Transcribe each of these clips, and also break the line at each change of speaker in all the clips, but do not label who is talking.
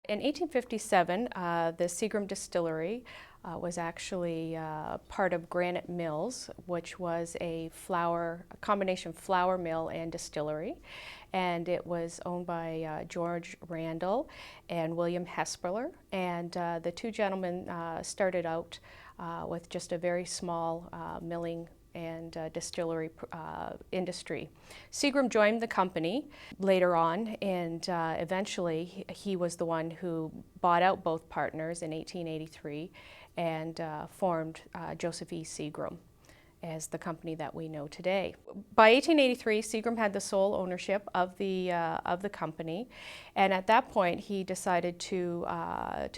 In 1857, the Seagram Distillery was actually part of Granite Mills, which was a combination flour mill and distillery. And it was owned by George Randall and William Hespeler. And the two gentlemen started out with just a very small milling and distillery industry. Seagram joined the company later on, and eventually he was the one who bought out both partners in 1883 and formed Joseph E. Seagram as the company that we know today. By 1883, Seagram had the sole ownership of the company, and at that point he decided to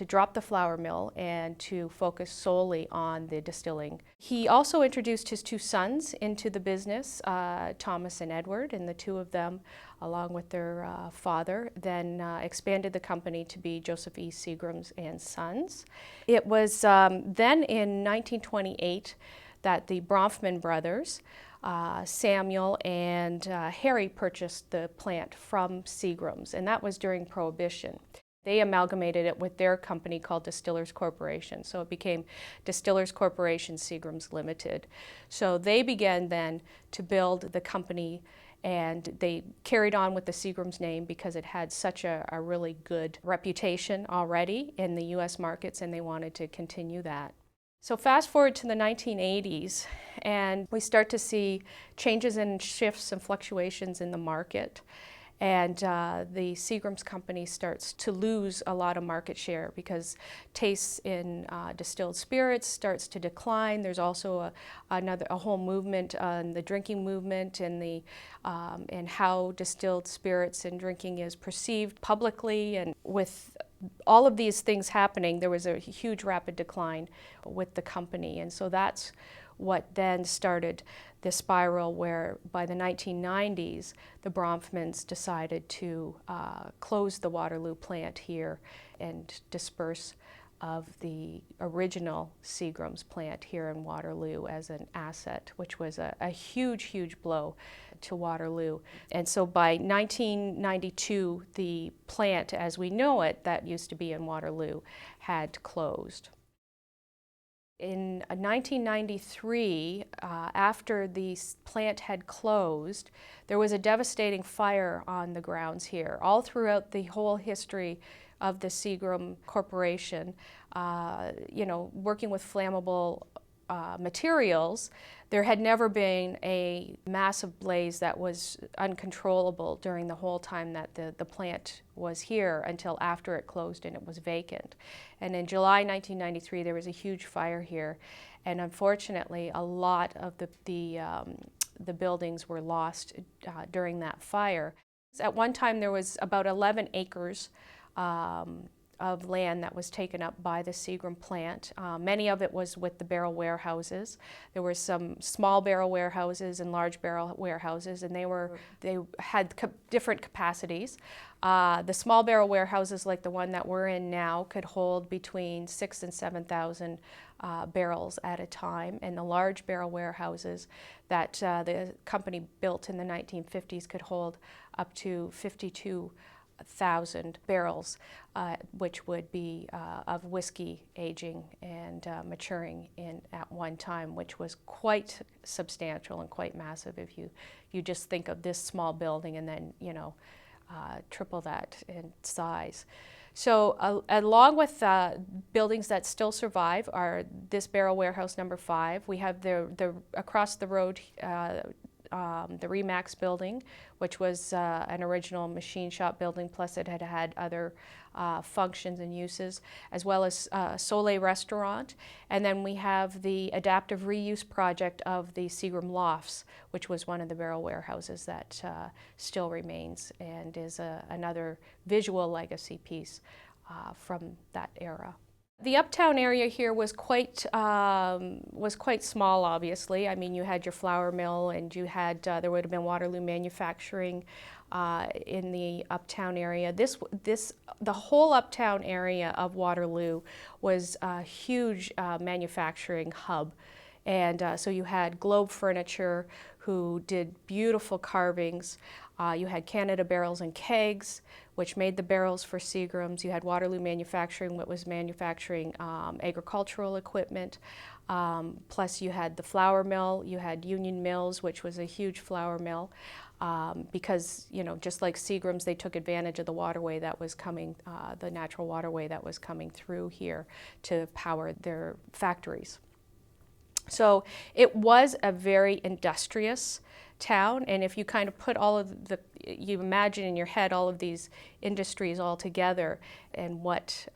drop the flour mill and to focus solely on the distilling. He also introduced his two sons into the business, Thomas and Edward, and the two of them, along with their father, then expanded the company to be Joseph E. Seagram's and Sons. It was then in 1928 that the Bronfman brothers, Samuel and Harry, purchased the plant from Seagram's, and that was during Prohibition. They amalgamated it with their company called Distillers Corporation, so it became Distillers Corporation Seagram's Limited. So they began then to build the company, and they carried on with the Seagram's name because it had such a really good reputation already in the U.S. markets, and they wanted to continue that. So fast forward to the 1980s, and we start to see changes and shifts and fluctuations in the market. And the Seagram's company starts to lose a lot of market share because tastes in distilled spirits starts to decline. There's also a whole movement on the drinking movement and and how distilled spirits and drinking is perceived publicly. And with all of these things happening, there was a huge rapid decline with the company. And so that's what then started the spiral where by the 1990s, the Bronfmans decided to close the Waterloo plant here and disperse of the original Seagram's plant here in Waterloo as an asset, which was a huge, huge blow to Waterloo. And so by 1992, the plant as we know it, that used to be in Waterloo, had closed. In 1993, after the plant had closed, there was a devastating fire on the grounds here. All throughout the whole history of the Seagram Corporation, working with flammable materials, there had never been a massive blaze that was uncontrollable during the whole time that the plant was here until after it closed and it was vacant. And in July 1993, there was a huge fire here, and unfortunately, a lot of the buildings were lost during that fire. At one time, there was about 11 acres of land that was taken up by the Seagram plant. Many of it was with the barrel warehouses. There were some small barrel warehouses and large barrel warehouses, and they had different capacities. The small barrel warehouses, like the one that we're in now, could hold between 6,000 and 7,000 barrels at a time, and the large barrel warehouses that the company built in the 1950s could hold up to 52,000 barrels, which would be of whiskey aging and maturing at one time, which was quite substantial and quite massive if you just think of this small building and then triple that in size. So along with buildings that still survive are this barrel warehouse number 5. We have the across the road the Remax building, which was an original machine shop building, plus it had had other functions and uses, as well as Soleil Restaurant. And then we have the adaptive reuse project of the Seagram Lofts, which was one of the barrel warehouses that still remains and is another visual legacy piece from that era. The uptown area here was quite small, obviously. I mean, you had your flour mill, and you had there would have been Waterloo manufacturing in the uptown area. The whole uptown area of Waterloo was a huge manufacturing hub, and so you had Globe Furniture, who did beautiful carvings You had Canada Barrels and Kegs, which made the barrels for Seagrams. You had Waterloo Manufacturing, what was manufacturing agricultural equipment. Plus you had the flour mill, you had Union Mills, which was a huge flour mill. Because, you know, just like Seagrams, they took advantage of the waterway that was coming, the natural waterway that was coming through here to power their factories. So it was a very industrious town, and if you kind of put all of you imagine in your head all of these industries all together and what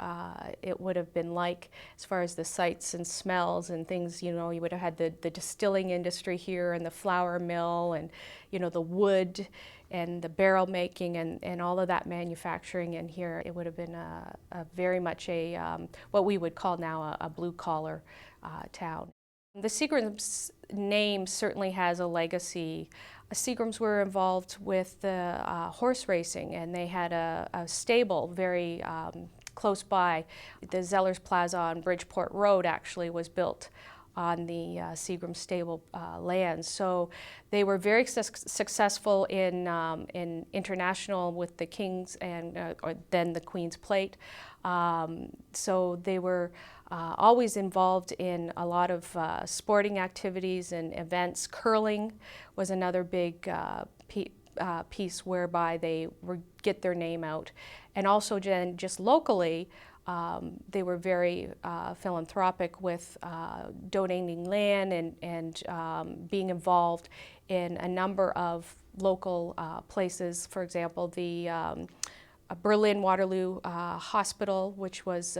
it would have been like as far as the sights and smells and things, you know, you would have had the distilling industry here and the flour mill and, you know, the wood and the barrel making and all of that manufacturing in here. It would have been a very much what we would call now a blue-collar town. The Seagrams name certainly has a legacy. Seagrams were involved with the horse racing, and they had a stable very close by. The Zellers Plaza on Bridgeport Road actually was built on the Seagram stable lands. So they were very successful in international with the Kings and or then the Queen's Plate. So they were always involved in a lot of sporting activities and events. Curling was another big piece whereby they get their name out. And also just locally, they were very philanthropic with donating land and being involved in a number of local places. For example, the Berlin Waterloo Hospital, which was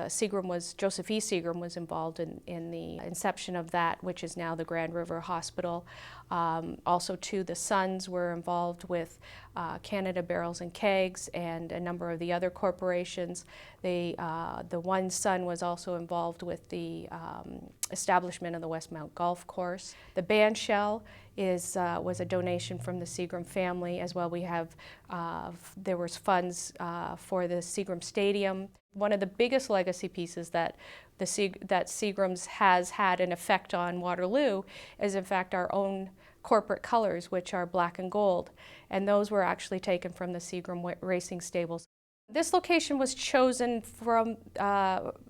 Joseph E. Seagram was involved in the inception of that, which is now the Grand River Hospital. Also, too, the Sons were involved with Canada Barrels and Kegs and a number of the other corporations. The one son was also involved with the establishment of the Westmount Golf Course. The band shell was a donation from the Seagram family as well. We have, there was funds for the Seagram Stadium. One of the biggest legacy pieces that Seagrams has had an effect on Waterloo is in fact our own corporate colors, which are black and gold, and those were actually taken from the Seagram racing stables. This location was chosen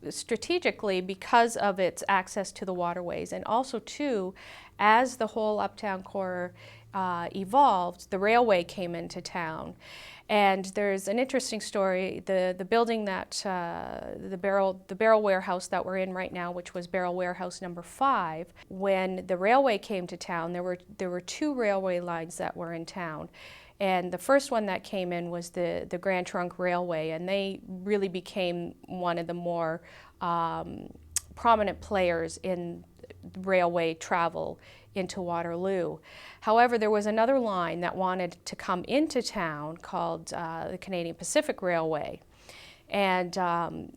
strategically because of its access to the waterways, and also too, as the whole uptown core evolved, the railway came into town. And there's an interesting story. The building that the barrel warehouse that we're in right now, which was Barrel Warehouse number 5, when the railway came to town, there were 2 railway lines that were in town. And the first one that came in was the Grand Trunk Railway, and they really became one of the more prominent players in railway travel into Waterloo. However, there was another line that wanted to come into town called the Canadian Pacific Railway. And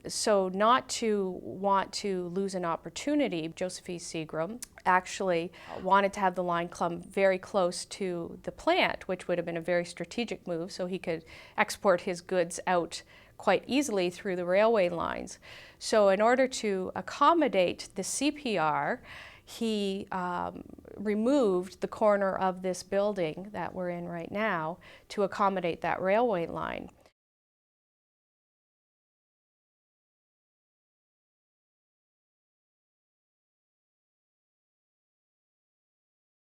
so not to want to lose an opportunity, Joseph E. Seagram actually wanted to have the line come very close to the plant, which would have been a very strategic move, so he could export his goods out quite easily through the railway lines. So in order to accommodate the CPR, he removed the corner of this building that we're in right now to accommodate that railway line.